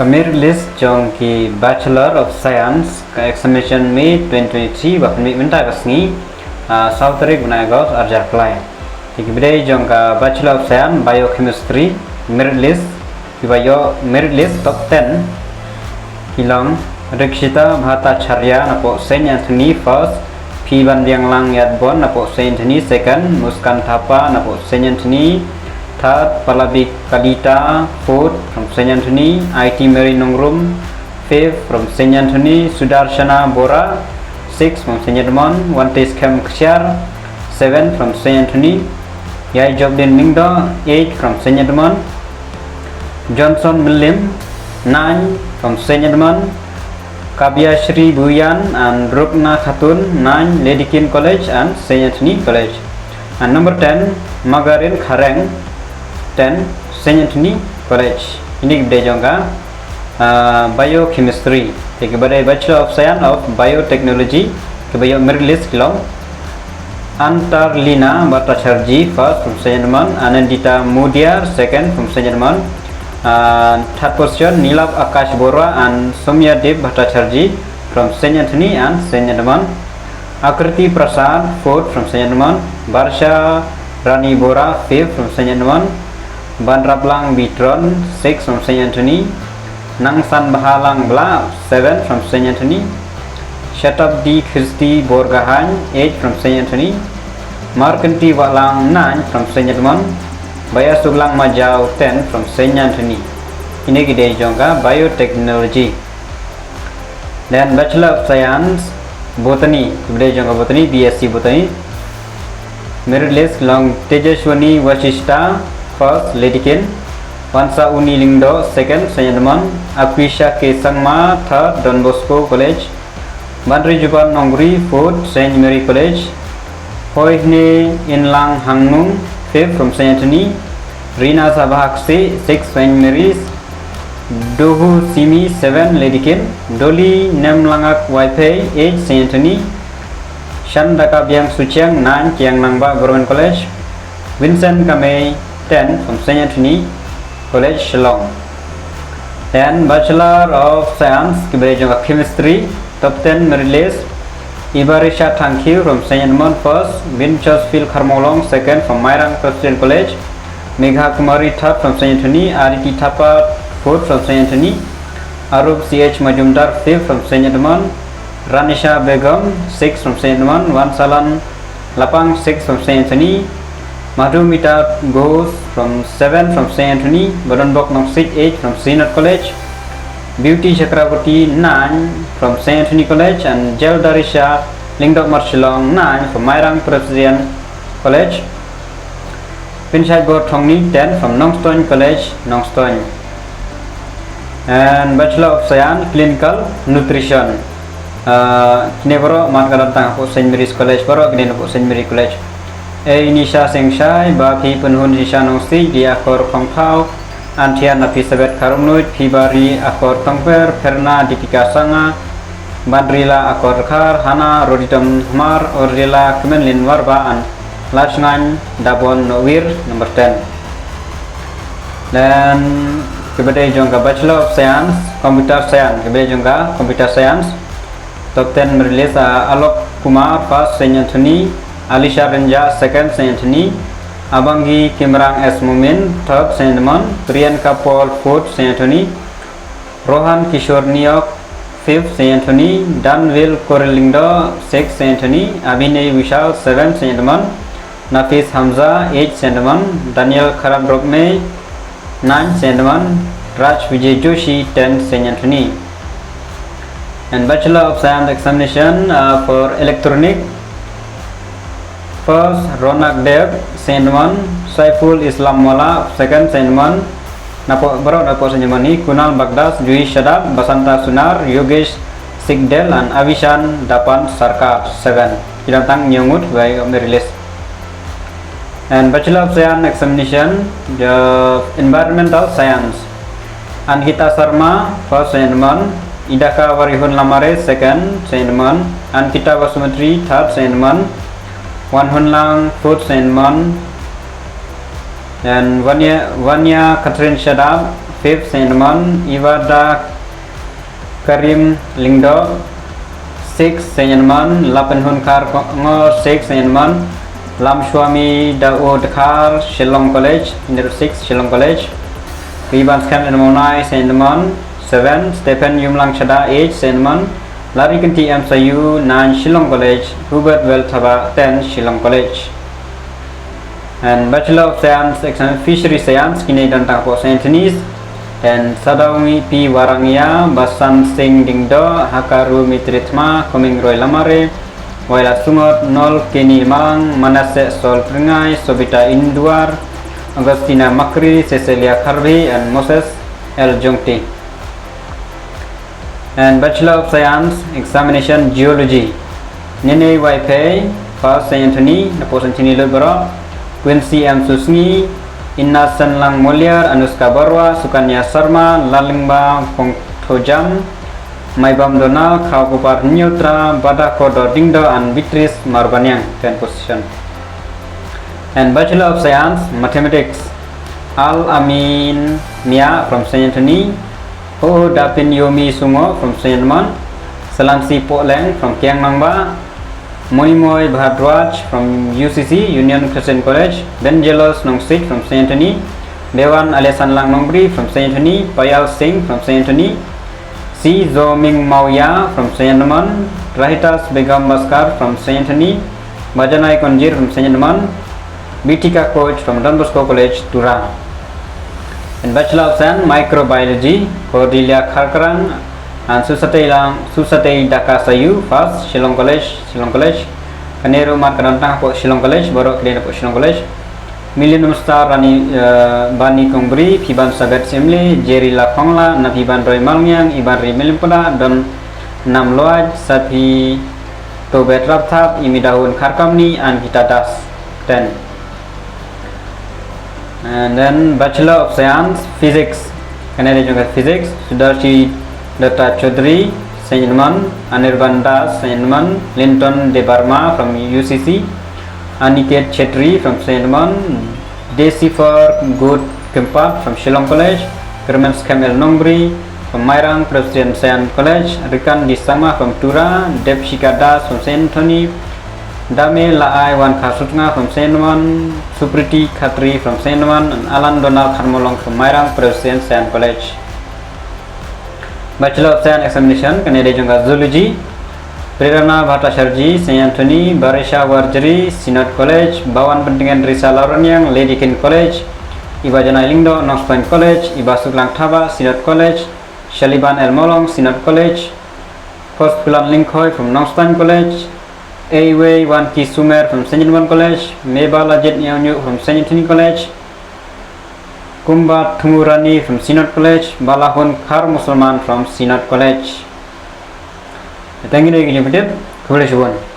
Merit list jong ki Bachelor of Science ka examination May 2023 ba mi minta kasni South Tarik Bunagos Arjar Play. Tikibide jong ka Bachelor of Science Biochemistry merit list kibayo merit list top 10 kilong Rikshita Bhattacharya napo Saint Anthony first, P Bandiang Lang Yadbon napo Saint Anthony second, Muskan Thapa napo Saint Anthony third, Palabi Kadita fourth from Saint Anthony, IT Mary Nongrum fifth from Saint Anthony, Sudarshana Bora sixth from Saint Edmond, Wantes Kem Ksyar seventh from Saint Anthony, Yai Jobdin Mingdo eighth from Saint Edmond, Johnson Milim 9 from Saint Edmond, Kabia Shri Buyan and Rukna Khatun 9 Lady King College and Saint Anthony College. And number 10 Magarin Khareng 10 Saint Anthony College. Ini gede jongka Biochemistry. Kepada Bachelor of Science of Biotechnology kepada merit list kilong Antarlina Bhattacharjee first from Saint Edmond, Anandita Mudiar second from Saint Edmond, third position Nilab Akash Bora and Somyadev Bhattacharjee from Saint Anthony and Saint Edmond, Akriti Prasad fourth from Saint Edmond, Barsha Rani Bora fifth from Saint Edmond, Bandrablang Bitron sixth from Saint Anthony, Nangsan Bahalang Bla seventh from Saint Anthony, Shatabdi Christi Borgahan eighth from Saint Anthony, Markanti Walang 9 from Saint Edmond, Baya Suglang Majau 10 from Saint Anthony. Ini gede jongka Biotechnology. Dan Bachelor of Science Botany, gede jongka Botany BSc Botany. Merit list long Tejaswani Washishta first Ledikin, Vansa Uni Lingdo second Saint Edmond, Akwisha K Sangma third Don Bosco College, Madri Juban Nongri fourth Saint Mary College, Hoihne Inlang Hangnung fifth from Saint Anthony, Rina Sabahakse sixth Saint Mary's, Dohu Simi 7 Ledikin, Doli Nemlangak Waipai 8 Saint Anthony, Shandaka Biang Suchiang 9 Kiang Nangba Government College, Vincent Kamei 10 from Saint Anthony College Shillong. Then Bachelor of Science Kiberejong Chemistry top 10 merit list Ibarisha Thankyu from Saint Edmond first, Vinchosfield Karmolong second from Mairang Presbyterian College, Megha Kumari third from Saint Anthony, Aditi Thapa fourth from Saint Anthony, Arup CH Majumdar fifth from Saint Edmond, Ranisha Begum sixth from Saint Edmond, Vansalan Lapang sixth from Saint Anthony, Madhumita Ghosh from 7 from Saint Anthony, Baranbok Noksik 8 from Sinat College, Beauty Chakraborty 9 from Saint Anthony College, and Jeldarisha Lingdok Marshilong 9 from Mairang Presbyterian College, Pinchai Go Thongni 10 from Nongstoin College, Nongstoin. And Bachelor of Science Clinical Nutrition kini baru matkalan tang po Saint Mary's College baru kini po Saint Mary College. Nisha Sengshai Baki Penhun Nisha Nongsi di akor Pangpau, Antian Nafi Sabet Karumnuit Pibari akor Tongper Perna Dipika Sanga, Bandrila akor Kar Hana Roditam Mar Orila Kemenlin Warba and Lachnan Dabon Nowir number 10. Dan kepada jongka Bachelor of Science Computer Science, kepada jongka Computer Science top 10 merilis Alok Kumar first Saint Anthony, Alisha Renja second Saint Anthony, Abangi Kimrang S Mumin third Saint Edmond, Priyanka Paul fourth Saint Anthony, Rohan Kishore Niok fifth Saint Anthony, Danville Korelingdo sixth Saint Anthony, Abhinay Vishal seventh Saint Edmond, Nafis Hamza 8 Saint Edmond, Daniel Kharabdrokme 9 Saint Edmond, Raj Vijay Joshi 10 Saint Anthony. And Bachelor of Science examination for electronic first Ronak Dev Saint Edmond, Saiful Islam Mola second Saint Edmond, Napo Barat Napo Saint Edmond, Kunal Bagdas, Jui Shadab, Basanta Sunar, Yogesh Sigdel and Avishan Dapan Sarkar 7. Kidantang Nyungut by release. And Bachelor of Science examination the Environmental Science Anhita Sarma first Saint Edmond, Idaka Warihun Lamare second Saint Edmond, Ankita Vasumantri third Saint Edmond, Wan Hunlang fourth Saint Edmond, and Vanya Catherine Shadab 5th Saint Edmund Ivada Karim Lingdo 6th Saint Edmund Lapenhun Kar Ngor 6th Saint Edmund Lam Swami Daud Kar Shillong College 6th Shillong College Ribans Camp and Monai Saint Edmund 7 Stephen Yumlang Chada 8 Saint Edmund Lari Kinti MSU 9 Shillong College Hubert Welthaba 10 Shillong College and Bachelor of Science Fishery Science kini dan Tangpo Saint Anthony's and Sadawi P Warangia Basan Singh Dingdo Hakaru Mitritma Koming Roy Lamare Waila Sumot Nol Kini Malang Manase Sol Pringai Sobita Induar Agustina Makri Cecilia Karbi and Moses L Jongti and Bachelor of Science Examination Geology Nene Waipe First Saint Anthony Napo Saint Anthony Lebro Quincy M Susni Inna Senlang Mulyar Anuska Barwa Sukanya Sarma Lalingba Pongtojam Maibam Donal Kaukupar Nyutra Bada Kodo Dingdo and Beatrice Marbanyang 10 position and Bachelor of Science Mathematics Al Amin Mia from Saint Anthony Ho Dapin Yomi Sungo from Saint Edmund Salamsi Poleng from Kiang Nangba Moimoy Bhadwaj from UCC Union Christian College Benjelos Nongsit from Saint Anthony Dewan Alesan Lang Nongri from Saint Anthony Payal Singh from Saint Anthony C. Zoming Mauya from Saint Edmund Rahitas Begam Baskar from Saint Anthony Bajanai Konjir from Saint Edmund Bitika Coach from Don Bosco College Tura and Bachelor of Science Microbiology Cordelia Kharkarang and Susatei Daka Sayu first Shillong College Kanero Markarantang po Shillong College Borok Kedena po Shillong College Millennium Star Rani Bani Kongri Piban Sagat Simli Jerry Lakongla Napiban Roy Malmiang Iban Rimelimpula Don Nam Loaj Sapi Tobet Raptap Imidahun Kharkamni and Kitadas 10 and then Bachelor of Science Physics Kanere juga Physics Sudarshi Data Chaudhary Saint Edmund Anirban Das Saint Edmund Linton De Barma from UCC Aniket Chetri from Saint Edmund Desifer Good Kempat from Shillong College Kermens Kamel Nongri from Mairang Presbyterian Saint College Rikan Disama from Tura Deb Shikadas from Saint Anthony Dame Laai Wan Kasutnga from Saint Edmund Supriti Khatri from Saint Edmund and Alan Donald Kharmolong from Mairang Presbyterian Saint College Bachelor of Science Examination Kanede Jungga Zoology Prerana Bhattacharjee Saint Anthony Barisha Warjari Synod College Bawan Pentingan Risa Lauranyang Lady King College Iba Janai Lingdo North Point College Iba Suklang Thaba Synod College Shaliban El Molong Synod College Post Pulan Lingkhoi from Northstein College Away Wan Ki Sumer from Saint Edmund College Meba Lajet Nyanyu from Saint Anthony College Kumba Thumurani from Synod College Balahun Khar Musulman from Synod College. Thank you very much.